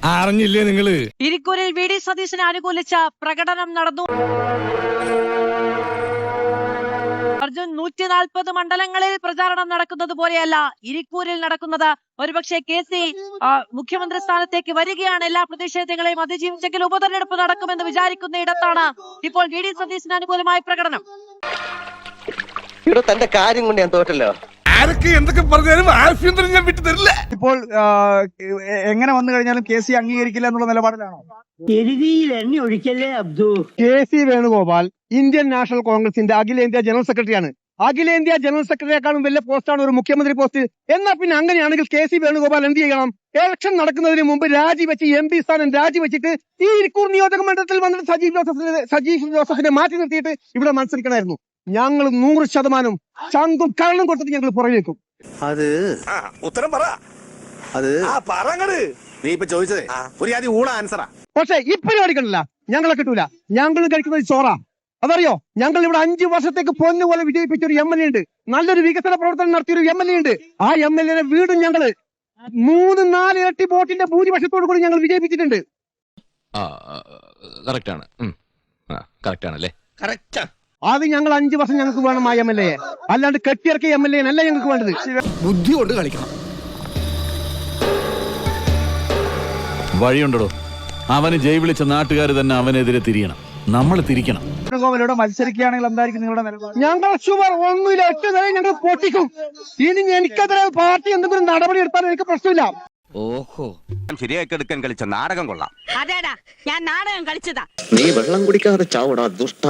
അറിഞ്ഞില്ലേ നിങ്ങള്? ഇരിക്കൂരിൽ V D സതീശനെ അനുകൂലിച്ച പ്രകടനം നടന്നു. അർജുൻ, 140 മണ്ഡലങ്ങളിൽ പ്രചാരണം നടക്കുന്നത് പോലെയല്ല ഇരിക്കൂരിൽ നടക്കുന്നത്. ഒരുപക്ഷെ KC മുഖ്യമന്ത്രി സ്ഥാനത്തേക്ക് വരികയാണ്. എല്ലാ പ്രതിഷേധങ്ങളെയും അതിജീവിച്ചെങ്കിൽ ഉപതെരഞ്ഞെടുപ്പ് നടക്കുമെന്ന് വിചാരിക്കുന്ന ഇടത്താണ് ഇപ്പോൾ വി ഡി സതീശന് അനുകൂലമായ പ്രകടനം. ഇവിടെ തന്റെ കാര്യം കൊണ്ട് ഞാൻ തോറ്റല്ലോ. ആരൊക്കെ എന്തൊക്കെ പറഞ്ഞാലും ആഭ്യന്തരം ഞാൻ വിട്ടു തരില്ല. ഇപ്പോൾ എങ്ങനെ വന്നു കഴിഞ്ഞാലും KC അംഗീകരിക്കില്ല എന്നുള്ള നിലപാടിലാണോ? എണ്ണ ഒഴിക്കല്ലേ അബ്ദു. KC വേണുഗോപാൽ ഇന്ത്യൻ നാഷണൽ കോൺഗ്രസിന്റെ അഖിലേന്ത്യാ ജനറൽ സെക്രട്ടറിയാണ്. അഖിലേന്ത്യാ ജനറൽ സെക്രട്ടറിയെക്കാളും വലിയ പോസ്റ്റാണ് ഒരു മുഖ്യമന്ത്രി പോസ്റ്റ്. എന്നാൽ പിന്നെ അങ്ങനെയാണെങ്കിൽ KC വേണുഗോപാൽ എന്ത് ചെയ്യണം? ഇലക്ഷൻ നടക്കുന്നതിന് മുമ്പ് രാജിവെച്ച് MP സ്ഥാനം രാജിവെച്ചിട്ട് ഈ ഇരിക്കൂർ നിയോജക മണ്ഡലത്തിൽ വന്നിട്ട് സജീവ് ജോസഫിനെ മാറ്റി നിർത്തിയിട്ട് ഇവിടെ മത്സരിക്കണമായിരുന്നു. ഞങ്ങൾ 100% ചങ്കും കരളും കൊടുത്തിട്ട് ഞങ്ങൾ പുറകിലേക്കും. അത് ഉത്തരം പറ. അത് നീ ഇപ്പൊ ചോദിച്ചതേ ഒരു ആദ്യം ഊള ആൻസറാ. പക്ഷെ ഈ പരിപാടി കണ്ടില്ല, ഞങ്ങളെ കിട്ടൂല. ഞങ്ങൾ കഴിക്കുന്നത് ചോറ. അതറിയോ? ഞങ്ങൾ ഇവിടെ 5 വർഷത്തേക്ക് പൊന്നുപോലെ വിജയിപ്പിച്ച ഒരു MLA ഉണ്ട്. നല്ലൊരു വികസന പ്രവർത്തനം നടത്തിയൊരു MLA ഉണ്ട്. ആ MLA വീടും ഞങ്ങള് 3-4 ഇരട്ടി വോട്ടിന്റെ ഭൂരിപക്ഷത്തോടു കൂടി ഞങ്ങൾ വിജയിപ്പിച്ചിട്ടുണ്ട്. അത് ഞങ്ങൾ 5 വർഷം ഞങ്ങൾക്ക് വേണം ആ MLA, അല്ലാണ്ട് കെട്ടിയിറക്കിയ MLA അല്ല ഞങ്ങൾക്ക് വേണ്ടത്. ബുദ്ധി കൊണ്ട് കളിക്കണം. വഴിയുണ്ടോ? അവന് ജയ് വിളിച്ച നാട്ടുകാർ തന്നെ അവനെതിരെ തിരിയണം. നമ്മൾ തിരിക്കണം. വേണുഗോപാലോട് മത്സരിക്കുകയാണെങ്കിൽ എന്തായിരിക്കും നിങ്ങളുടെ നിലപാട്? ഞങ്ങൾ ഷുവർ ഒന്നുമില്ല, 8 നിലയിൽ ഞങ്ങൾ പൊട്ടിക്കും. ഇനി എനിക്കെതിരെ പാർട്ടി എന്തെങ്കിലും നടപടി എടുത്താൽ എനിക്ക് പ്രശ്നമില്ല. ഓഹോ, ശരിയാക്കി എടുക്കാൻ കളിച്ച നാടകം കൊള്ളാം. അതേടാ, ഞാൻ നാടകം കളിച്ചതാ. നീ വെള്ളം കുടിക്കാതെ ചാവടാ ദുഷ്ട.